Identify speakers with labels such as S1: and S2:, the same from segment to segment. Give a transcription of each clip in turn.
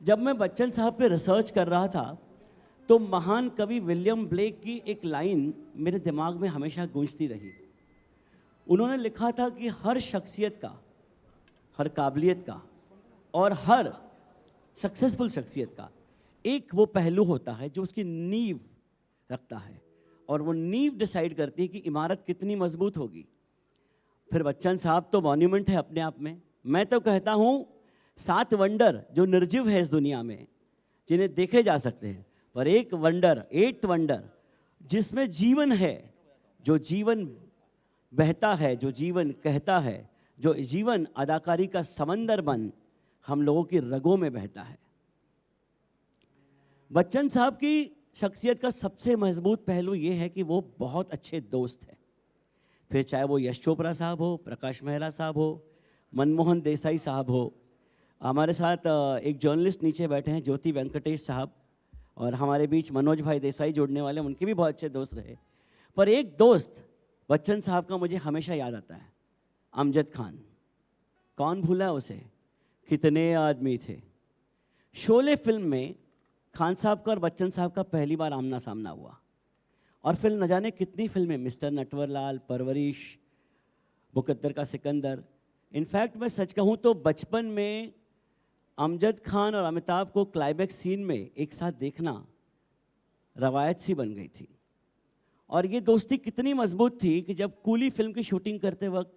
S1: जब मैं बच्चन साहब पे रिसर्च कर रहा था तो महान कवि विलियम ब्लेक की एक लाइन मेरे दिमाग में हमेशा गूंजती रही। उन्होंने लिखा था कि हर शख्सियत का, हर काबिलियत का और हर सक्सेसफुल शख्सियत का एक वो पहलू होता है जो उसकी नींव रखता है, और वो नींव डिसाइड करती है कि इमारत कितनी मजबूत होगी। फिर बच्चन साहब तो मॉन्यूमेंट है अपने आप में। मैं तो कहता हूँ 7 वंडर जो निर्जीव है इस दुनिया में, जिन्हें देखे जा सकते हैं, पर एक वंडर, 8th वंडर जिसमें जीवन है, जो जीवन बहता है, जो जीवन कहता है, जो जीवन अदाकारी का समंदर बन हम लोगों की रगों में बहता है। बच्चन साहब की शख्सियत का सबसे मजबूत पहलू ये है कि वो बहुत अच्छे दोस्त हैं। फिर चाहे वो यश चोपड़ा साहब हो, प्रकाश मेहरा साहब हो, मनमोहन देसाई साहब हो, हमारे साथ एक जर्नलिस्ट नीचे बैठे हैं ज्योति वेंकटेश साहब, और हमारे बीच मनोज भाई देसाई जुड़ने वाले, उनके भी बहुत अच्छे दोस्त रहे। पर एक दोस्त बच्चन साहब का मुझे हमेशा याद आता है, अमजद खान। कौन भूला उसे, कितने आदमी थे। शोले फिल्म में खान साहब का और बच्चन साहब का पहली बार आमना सामना हुआ, और फिर न जाने कितनी फिल्में, मिस्टर नटवरलाल, परवरिश, मुकद्दर का सिकंदर। इनफैक्ट मैं सच कहूँ तो बचपन में अमजद खान और अमिताभ को क्लाइमैक्स सीन में एक साथ देखना रवायत सी बन गई थी। और ये दोस्ती कितनी मजबूत थी कि जब कूली फिल्म की शूटिंग करते वक्त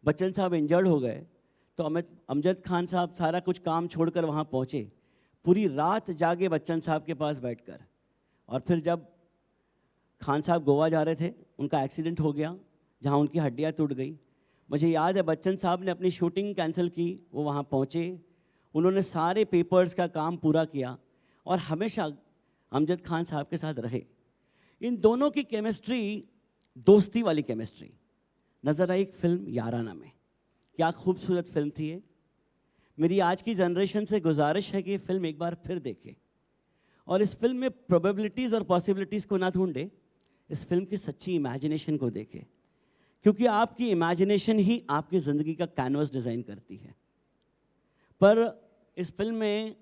S1: बच्चन साहब इंजर्ड हो गए तो अमजद खान साहब सारा कुछ काम छोड़कर वहाँ पहुँचे, पूरी रात जागे बच्चन साहब के पास बैठकर। और फिर जब खान साहब गोवा जा रहे थे, उनका एक्सीडेंट हो गया जहाँ उनकी हड्डियाँ टूट गई। मुझे याद है बच्चन साहब ने अपनी शूटिंग कैंसिल की, वो वहाँ पहुँचे, उन्होंने सारे पेपर्स का काम पूरा किया और हमेशा अमजद खान साहब के साथ रहे। इन दोनों की केमिस्ट्री दोस्ती वाली केमिस्ट्री नज़र आई एक फिल्म याराना में। क्या खूबसूरत फिल्म थी ये। मेरी आज की जनरेशन से गुजारिश है कि ये फिल्म एक बार फिर देखे, और इस फिल्म में प्रोबेबिलिटीज़ और पॉसिबिलिटीज़ को ना ढूंढे, इस फिल्म की सच्ची इमेजिनेशन को देखे, क्योंकि आपकी इमेजिनेशन ही आपकी ज़िंदगी का कैनवस डिज़ाइन करती है। पर इस फिल्म में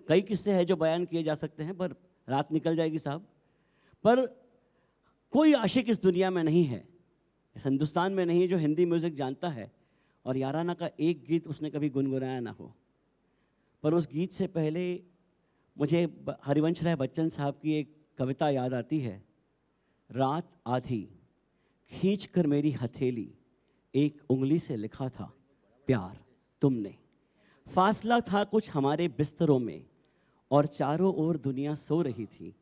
S1: कई किस्से हैं जो बयान किए जा सकते हैं, पर रात निकल जाएगी साहब। पर कोई आशिक इस दुनिया में नहीं है, इस हिंदुस्तान में नहीं है, जो हिंदी म्यूज़िक जानता है और याराना का एक गीत उसने कभी गुनगुनाया ना हो। पर उस गीत से पहले मुझे हरिवंश राय बच्चन साहब की एक कविता याद आती है। रात आधी खींच कर मेरी हथेली, एक उंगली से लिखा था प्यार तुमने। फासला था कुछ हमारे बिस्तरों में और चारों ओर दुनिया सो रही थी।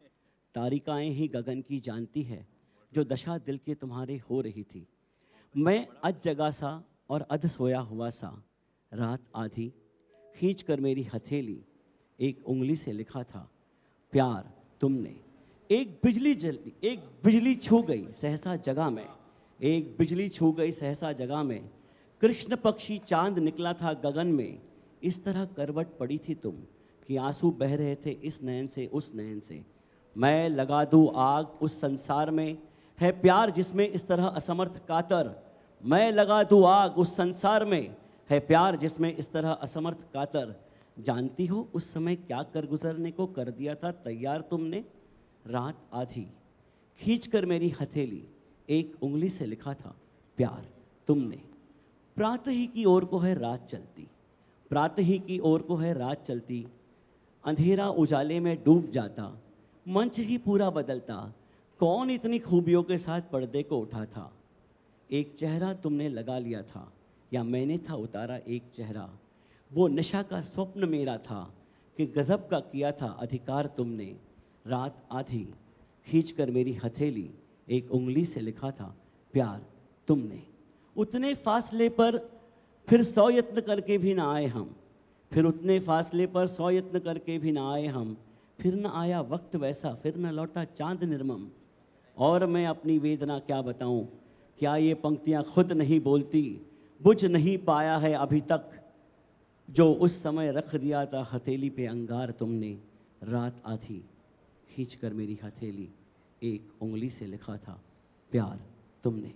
S1: तारिकाएं ही गगन की जानती है जो दशा दिल के तुम्हारे हो रही थी। मैं अध जगा सा और अध सोया हुआ सा। रात आधी खींच कर मेरी हथेली, एक उंगली से लिखा था प्यार तुमने। एक बिजली छू गई सहसा जगह में, एक बिजली छू गई सहसा जगह में। कृष्ण पक्षी चांद निकला था गगन में। इस तरह करवट पड़ी थी तुम कि आंसू बह रहे थे इस नयन से उस नयन से। मैं लगा दूं आग उस संसार में, है प्यार जिसमें इस तरह असमर्थ कातर। मैं लगा दूं आग उस संसार में, है प्यार जिसमें इस तरह असमर्थ कातर। जानती हो उस समय क्या कर गुजरने को कर दिया था तैयार तुमने। रात आधी खींच कर मेरी हथेली, एक उंगली से लिखा था प्यार तुमने। प्रातः ही की ओर को है रात चलती, प्रातः ही की ओर को है रात चलती। अंधेरा उजाले में डूब जाता, मंच ही पूरा बदलता। कौन इतनी खूबियों के साथ पर्दे को उठा था। एक चेहरा तुमने लगा लिया था या मैंने था उतारा एक चेहरा। वो नशा का स्वप्न मेरा था कि गज़ब का किया था अधिकार तुमने। रात आधी खींच कर मेरी हथेली, एक उंगली से लिखा था प्यार तुमने। उतने फासले पर फिर 100 यत्न करके भी ना आए हम, फिर उतने फासले पर 100 यत्न करके भी ना आए हम। फिर न आया वक्त वैसा, फिर न लौटा चांद निर्मम। और मैं अपनी वेदना क्या बताऊं, क्या ये पंक्तियां खुद नहीं बोलती। बुझ नहीं पाया है अभी तक जो उस समय रख दिया था हथेली पे अंगार तुमने। रात आधी खींच कर मेरी हथेली, एक उंगली से लिखा था प्यार तुमने।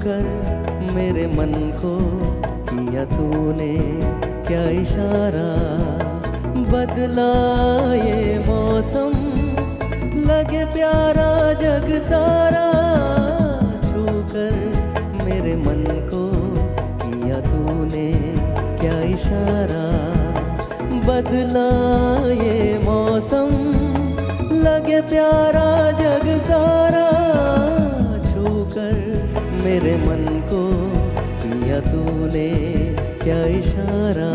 S2: छूकर मेरे मन को किया तूने क्या इशारा, बदला ये मौसम लगे प्यारा जग सारा, छूकर मेरे मन को किया तूने क्या इशारा, बदला ये मौसम लगे प्यारा जग सारा, छूकर मेरे मन को किया तूने क्या इशारा।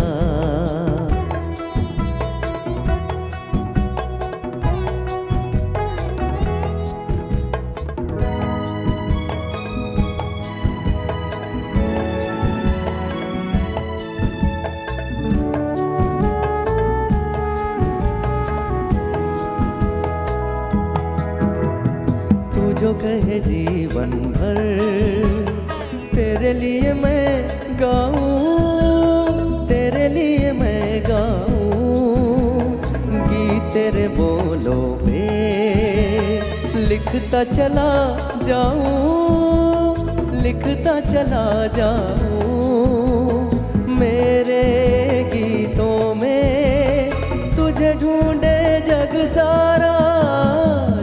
S2: जो कहे जीवन भर तेरे लिए मैं गाऊं, तेरे लिए मैं गाऊं, गीत तेरे बोलों पे लिखता चला जाऊं, लिखता चला जाऊं, मेरे गीतों में तुझे ढूंढे जग सारा,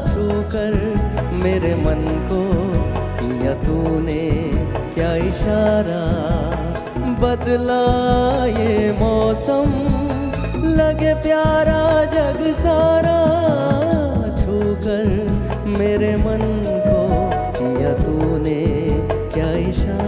S2: छूकर मेरे मन को किया तूने क्या इशारा, बदला ये मौसम लगे प्यारा जग सारा, छूकर मेरे मन को किया तूने क्या इशारा।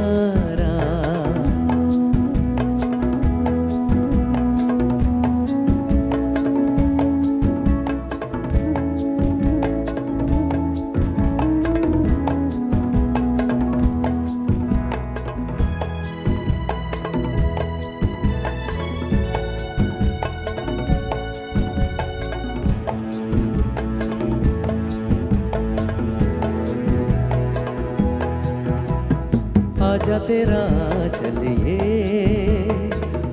S2: आजा तेरा चलिए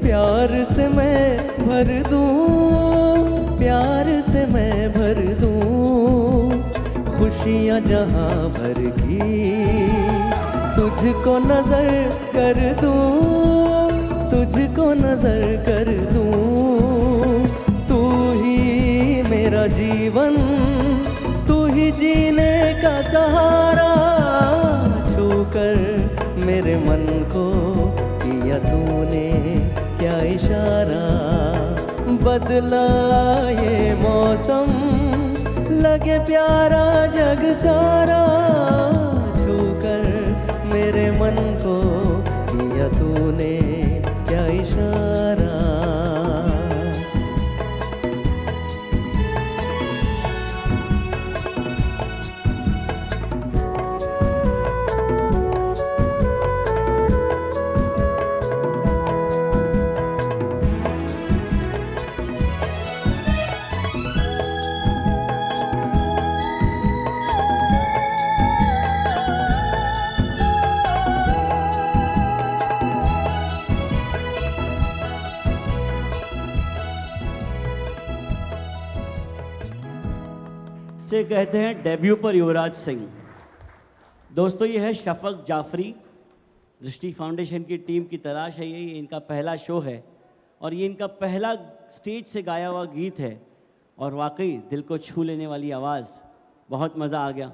S2: प्यार से मैं भर दूं, प्यार से मैं भर दूं, खुशियाँ जहाँ भर की तुझको नजर कर दूं, तुझको नजर कर दूं, तू ही मेरा जीवन, तू ही जीने का सहारा, छूकर मेरे मन को किया तूने क्या इशारा, बदला ये मौसम लगे प्यारा जग सारा, छूकर मेरे मन को किया तूने क्या इशारा।
S1: से कहते हैं डेब्यू पर युवराज सिंह। दोस्तों ये है शफक जाफरी, दृष्टि फाउंडेशन की टीम की तलाश है, ये इनका पहला शो है और ये इनका पहला स्टेज से गाया हुआ गीत है और वाकई दिल को छू लेने वाली आवाज़, बहुत मज़ा आ गया।